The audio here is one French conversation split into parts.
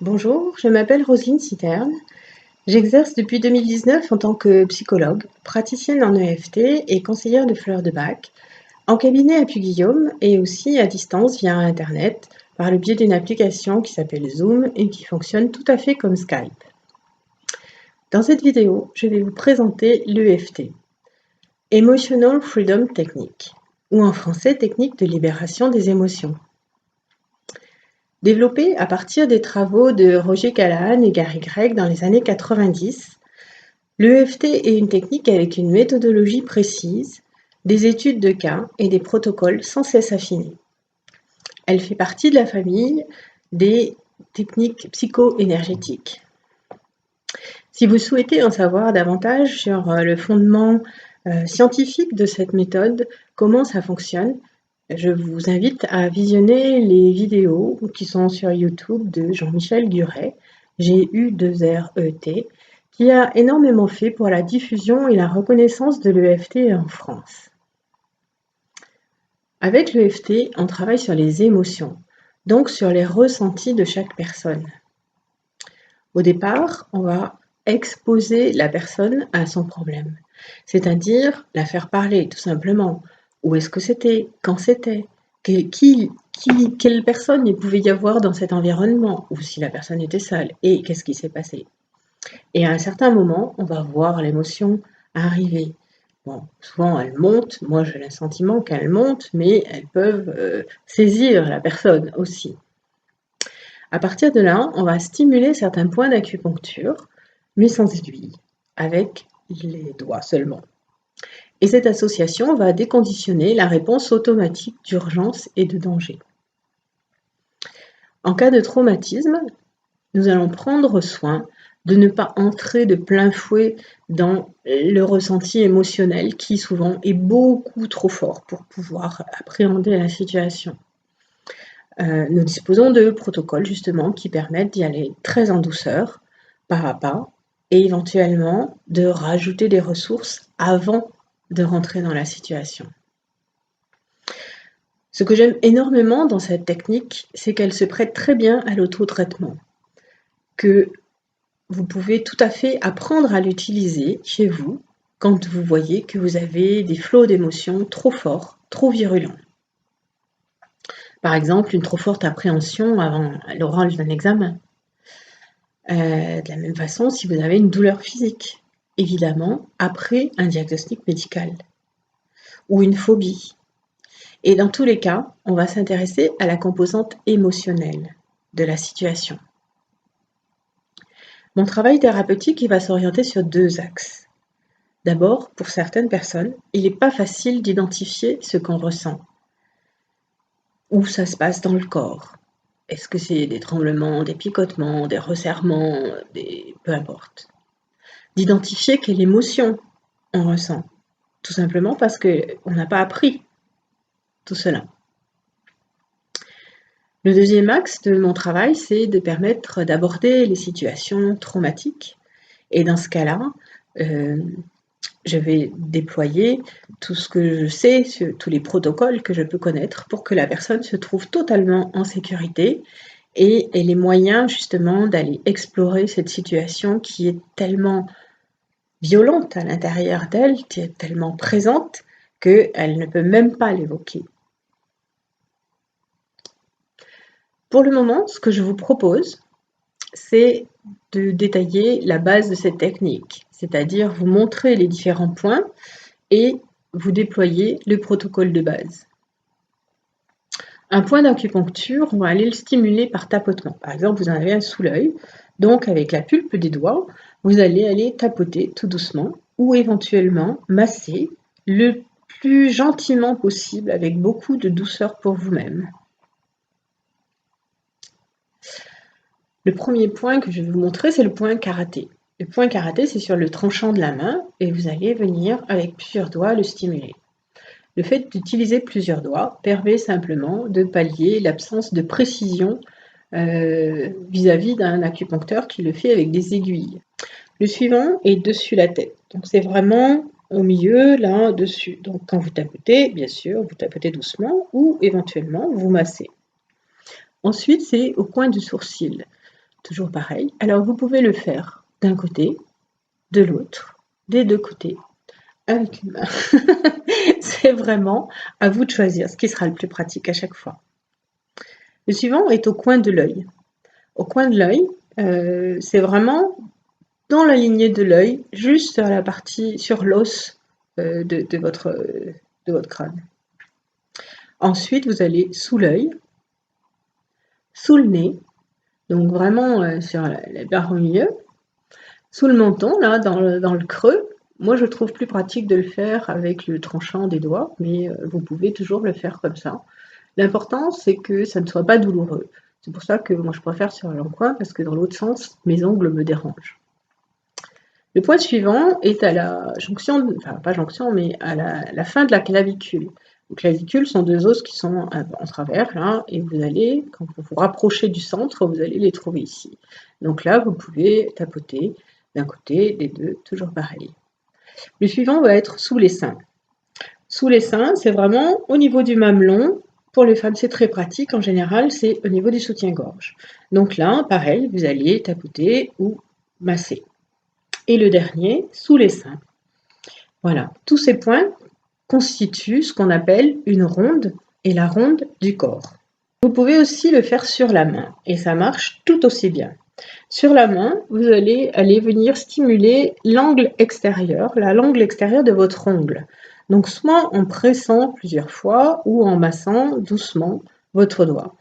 Bonjour, je m'appelle Roselyne Citerne. J'exerce depuis 2019 en tant que psychologue, praticienne en EFT et conseillère de fleurs de bac, en cabinet à Puy-Guillaume et aussi à distance via Internet par le biais d'une application qui s'appelle Zoom et qui fonctionne tout à fait comme Skype. Dans cette vidéo, je vais vous présenter l'EFT, Emotional Freedom Technique, ou en français technique de libération des émotions. Développée à partir des travaux de Roger Callahan et Gary Gregg dans les années 90, l'EFT est une technique avec une méthodologie précise, des études de cas et des protocoles sans cesse affinés. Elle fait partie de la famille des techniques psycho-énergétiques. Si vous souhaitez en savoir davantage sur le fondement scientifique de cette méthode, comment ça fonctionne, je vous invite à visionner les vidéos qui sont sur YouTube de Jean-Michel Guret, G-U-2-R-E-T, qui a énormément fait pour la diffusion et la reconnaissance de l'EFT en France. Avec l'EFT, on travaille sur les émotions, donc sur les ressentis de chaque personne. Au départ, on va exposer la personne à son problème, c'est-à-dire la faire parler tout simplement. Où est-ce que c'était? Quand c'était? Quelle personne il pouvait y avoir dans cet environnement? Ou si la personne était seule? Et qu'est-ce qui s'est passé? Et à un certain moment, on va voir l'émotion arriver. Bon, souvent elles montent, moi j'ai le sentiment qu'elles montent, mais elles peuvent saisir la personne aussi. À partir de là, on va stimuler certains points d'acupuncture, mais sans aiguille, avec les doigts seulement. Et cette association va déconditionner la réponse automatique d'urgence et de danger. En cas de traumatisme, nous allons prendre soin de ne pas entrer de plein fouet dans le ressenti émotionnel qui souvent est beaucoup trop fort pour pouvoir appréhender la situation. Nous disposons de protocoles justement qui permettent d'y aller très en douceur, pas à pas, et éventuellement de rajouter des ressources avant de rentrer dans la situation. Ce que j'aime énormément dans cette technique, c'est qu'elle se prête très bien à l'auto-traitement, que vous pouvez tout à fait apprendre à l'utiliser chez vous quand vous voyez que vous avez des flots d'émotions trop forts, trop virulents. Par exemple, une trop forte appréhension avant l'oral d'un examen. De la même façon, si vous avez une douleur physique, évidemment, après un diagnostic médical ou une phobie. Et dans tous les cas, on va s'intéresser à la composante émotionnelle de la situation. Mon travail thérapeutique, il va s'orienter sur deux axes. D'abord, pour certaines personnes, il n'est pas facile d'identifier ce qu'on ressent. Où ça se passe dans le corps. Est-ce que c'est des tremblements, des picotements, des resserrements, peu importe. D'identifier quelle émotion on ressent, tout simplement parce qu'on n'a pas appris tout cela. Le deuxième axe de mon travail, c'est de permettre d'aborder les situations traumatiques. Et dans ce cas-là, je vais déployer tout ce que je sais, tous les protocoles que je peux connaître pour que la personne se trouve totalement en sécurité et ait les moyens justement d'aller explorer cette situation qui est tellement violente à l'intérieur d'elle, qui est tellement présente qu'elle ne peut même pas l'évoquer. Pour le moment, ce que je vous propose, c'est de détailler la base de cette technique, c'est-à-dire vous montrer les différents points et vous déployer le protocole de base. Un point d'acupuncture, on va aller le stimuler par tapotement. Par exemple, vous en avez un sous l'œil, donc avec la pulpe des doigts, vous allez aller tapoter tout doucement ou éventuellement masser le plus gentiment possible avec beaucoup de douceur pour vous-même. Le premier point que je vais vous montrer, c'est le point karaté. Le point karaté, c'est sur le tranchant de la main et vous allez venir avec plusieurs doigts le stimuler. Le fait d'utiliser plusieurs doigts permet simplement de pallier l'absence de précision vis-à-vis d'un acupuncteur qui le fait avec des aiguilles. Le suivant est dessus la tête. Donc c'est vraiment au milieu, là, dessus. Donc quand vous tapotez, bien sûr, vous tapotez doucement ou éventuellement vous massez. Ensuite, c'est au coin du sourcil. toujours pareil. Alors vous pouvez le faire d'un côté, de l'autre, des deux côtés, avec une main. C'est vraiment à vous de choisir ce qui sera le plus pratique à chaque fois. Le suivant est au coin de l'œil. Au coin de l'œil, c'est vraiment dans la lignée de l'œil, juste sur la partie, sur l'os de votre crâne. Ensuite, vous allez sous l'œil, sous le nez, donc vraiment sur la barre au milieu, sous le menton, là, dans le creux. Moi, je trouve plus pratique de le faire avec le tranchant des doigts, mais vous pouvez toujours le faire comme ça. L'important, c'est que ça ne soit pas douloureux. C'est pour ça que moi, je préfère sur l'encoin, parce que dans l'autre sens, mes ongles me dérangent. Le point suivant est à la jonction, enfin pas jonction, mais à la fin de la clavicule. Les clavicules sont deux os qui sont en travers, là, et vous allez, quand vous vous rapprochez du centre, vous allez les trouver ici. Donc là, vous pouvez tapoter d'un côté, des deux, toujours pareil. Le suivant va être sous les seins. Sous les seins, c'est vraiment au niveau du mamelon. Pour les femmes, c'est très pratique. En général, c'est au niveau du soutien-gorge. Donc là, pareil, vous allez tapoter ou masser. Et le dernier, sous les seins. Voilà, tous ces points constituent ce qu'on appelle une ronde et la ronde du corps. Vous pouvez aussi le faire sur la main et ça marche tout aussi bien. Sur la main, vous allez venir stimuler l'angle extérieur, l'angle extérieur de votre ongle. Donc soit en pressant plusieurs fois ou en massant doucement votre doigt.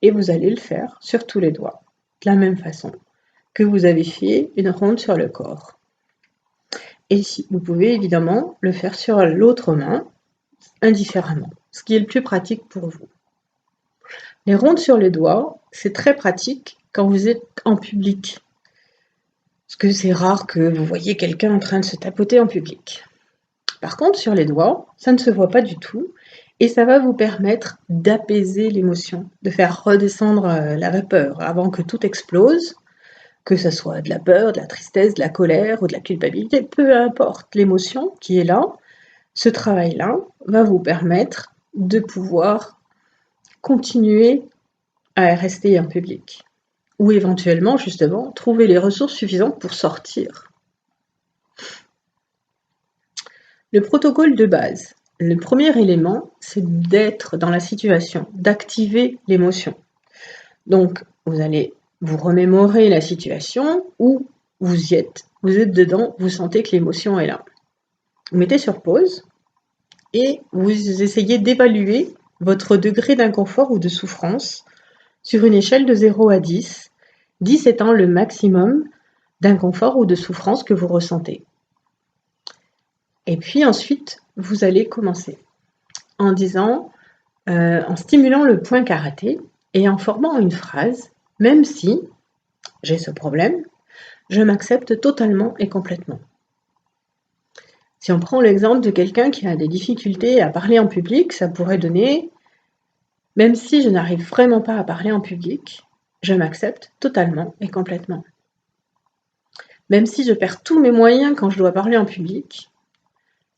Et vous allez le faire sur tous les doigts, de la même façon que vous avez fait une ronde sur le corps. Et si, vous pouvez évidemment le faire sur l'autre main, indifféremment, ce qui est le plus pratique pour vous. Les rondes sur les doigts, c'est très pratique quand vous êtes en public. Parce que c'est rare que vous voyez quelqu'un en train de se tapoter en public. Par contre, sur les doigts, ça ne se voit pas du tout et ça va vous permettre d'apaiser l'émotion, de faire redescendre la vapeur avant que tout explose, que ce soit de la peur, de la tristesse, de la colère ou de la culpabilité, peu importe l'émotion qui est là, ce travail-là va vous permettre de pouvoir continuer à rester en public ou éventuellement, justement, trouver les ressources suffisantes pour sortir. Le protocole de base. Le premier élément, c'est d'être dans la situation, d'activer l'émotion. Donc, vous allez vous remémorer la situation où vous êtes dedans, vous sentez que l'émotion est là. Vous mettez sur pause et vous essayez d'évaluer votre degré d'inconfort ou de souffrance sur une échelle de 0 à 10, 10 étant le maximum d'inconfort ou de souffrance que vous ressentez. Et puis ensuite, vous allez commencer en disant, en stimulant le point karaté et en formant une phrase, même si j'ai ce problème, je m'accepte totalement et complètement. Si on prend l'exemple de quelqu'un qui a des difficultés à parler en public, ça pourrait donner, même si je n'arrive vraiment pas à parler en public, je m'accepte totalement et complètement. Même si je perds tous mes moyens quand je dois parler en public,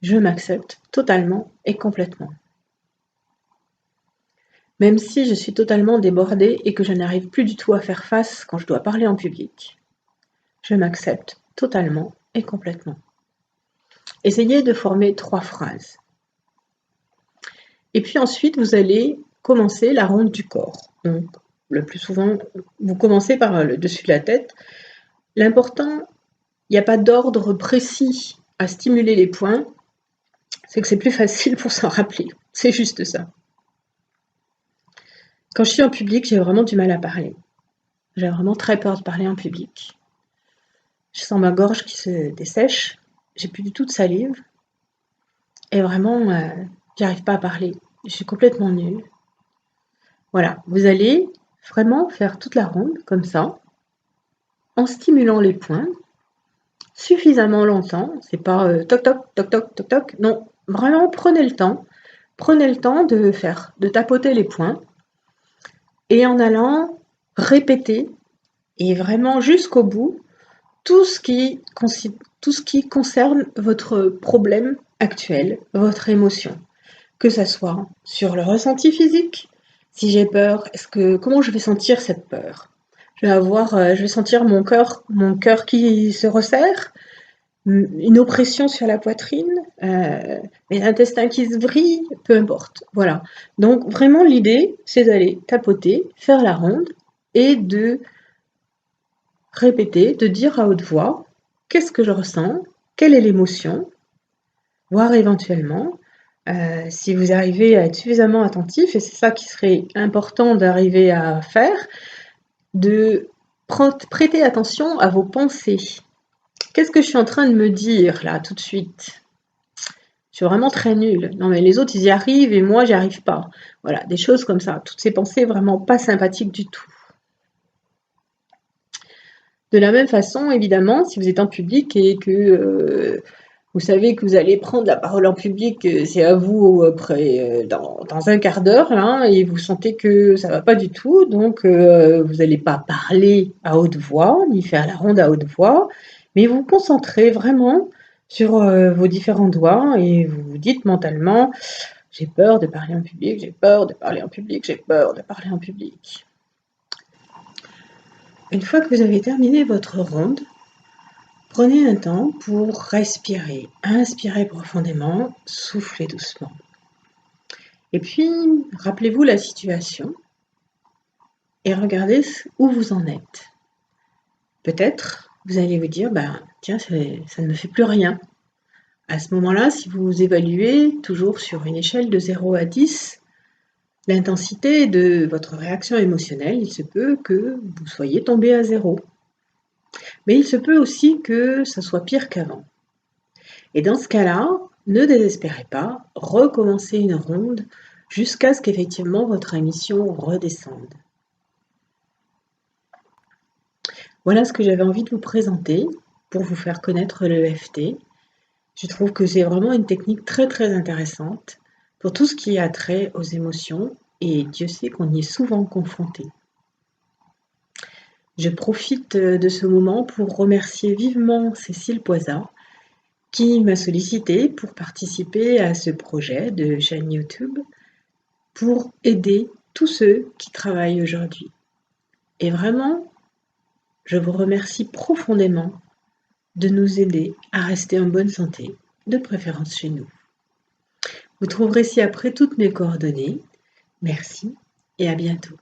je m'accepte totalement et complètement. Même si je suis totalement débordée et que je n'arrive plus du tout à faire face quand je dois parler en public, je m'accepte totalement et complètement. Essayez de former 3 phrases. Et puis ensuite, vous allez commencer la ronde du corps. Donc, le plus souvent, vous commencez par le dessus de la tête. L'important, il n'y a pas d'ordre précis à stimuler les points, c'est que c'est plus facile pour s'en rappeler. C'est juste ça. Quand je suis en public, j'ai vraiment du mal à parler. J'ai vraiment très peur de parler en public. Je sens ma gorge qui se dessèche, j'ai plus du tout de salive. Et vraiment, j'arrive pas à parler. Je suis complètement nulle. Voilà, vous allez vraiment faire toute la ronde comme ça, en stimulant les points suffisamment longtemps. C'est pas toc toc toc toc toc toc. Non, vraiment prenez le temps. Prenez le temps de tapoter les points et en allant répéter et vraiment jusqu'au bout tout ce qui concerne votre problème actuel, votre émotion. Que ça soit sur le ressenti physique, si j'ai peur, comment je vais sentir cette peur? Je vais sentir mon cœur qui se resserre, une oppression sur la poitrine, mes intestins qui se brillent, peu importe. Voilà. Donc vraiment l'idée, c'est d'aller tapoter, faire la ronde et de répéter, de dire à haute voix: «Qu'est-ce que je ressens? Quelle est l'émotion?» voire éventuellement, si vous arrivez à être suffisamment attentif, et c'est ça qui serait important d'arriver à faire, de prêter attention à vos pensées. Qu'est-ce que je suis en train de me dire là tout de suite? Je suis vraiment très nulle. Non mais les autres ils y arrivent et moi j'y arrive pas. Voilà, des choses comme ça. Toutes ces pensées vraiment pas sympathiques du tout. De la même façon, évidemment, si vous êtes en public et que vous savez que vous allez prendre la parole en public, c'est à vous après dans un quart d'heure, là, et vous sentez que ça va pas du tout, donc vous n'allez pas parler à haute voix, ni faire la ronde à haute voix, mais vous vous concentrez vraiment sur vos différents doigts et vous vous dites mentalement: «J'ai peur de parler en public, j'ai peur de parler en public, j'ai peur de parler en public». Une fois que vous avez terminé votre ronde, prenez un temps pour respirer. Inspirez profondément, soufflez doucement. Et puis, rappelez-vous la situation et regardez où vous en êtes. Peut-être, vous allez vous dire, ben, tiens, ça ne me fait plus rien. À ce moment-là, si vous évaluez toujours sur une échelle de 0 à 10, l'intensité de votre réaction émotionnelle, il se peut que vous soyez tombé à 0. Mais il se peut aussi que ça soit pire qu'avant. Et dans ce cas-là, ne désespérez pas, recommencez une ronde jusqu'à ce qu'effectivement votre émission redescende. Voilà ce que j'avais envie de vous présenter pour vous faire connaître le EFT. Je trouve que c'est vraiment une technique très très intéressante pour tout ce qui a trait aux émotions, et Dieu sait qu'on y est souvent confronté. Je profite de ce moment pour remercier vivement Cécile Poisat qui m'a sollicité pour participer à ce projet de chaîne YouTube pour aider tous ceux qui travaillent aujourd'hui. Et vraiment, je vous remercie profondément de nous aider à rester en bonne santé, de préférence chez nous. Vous trouverez ci-après toutes mes coordonnées. Merci et à bientôt.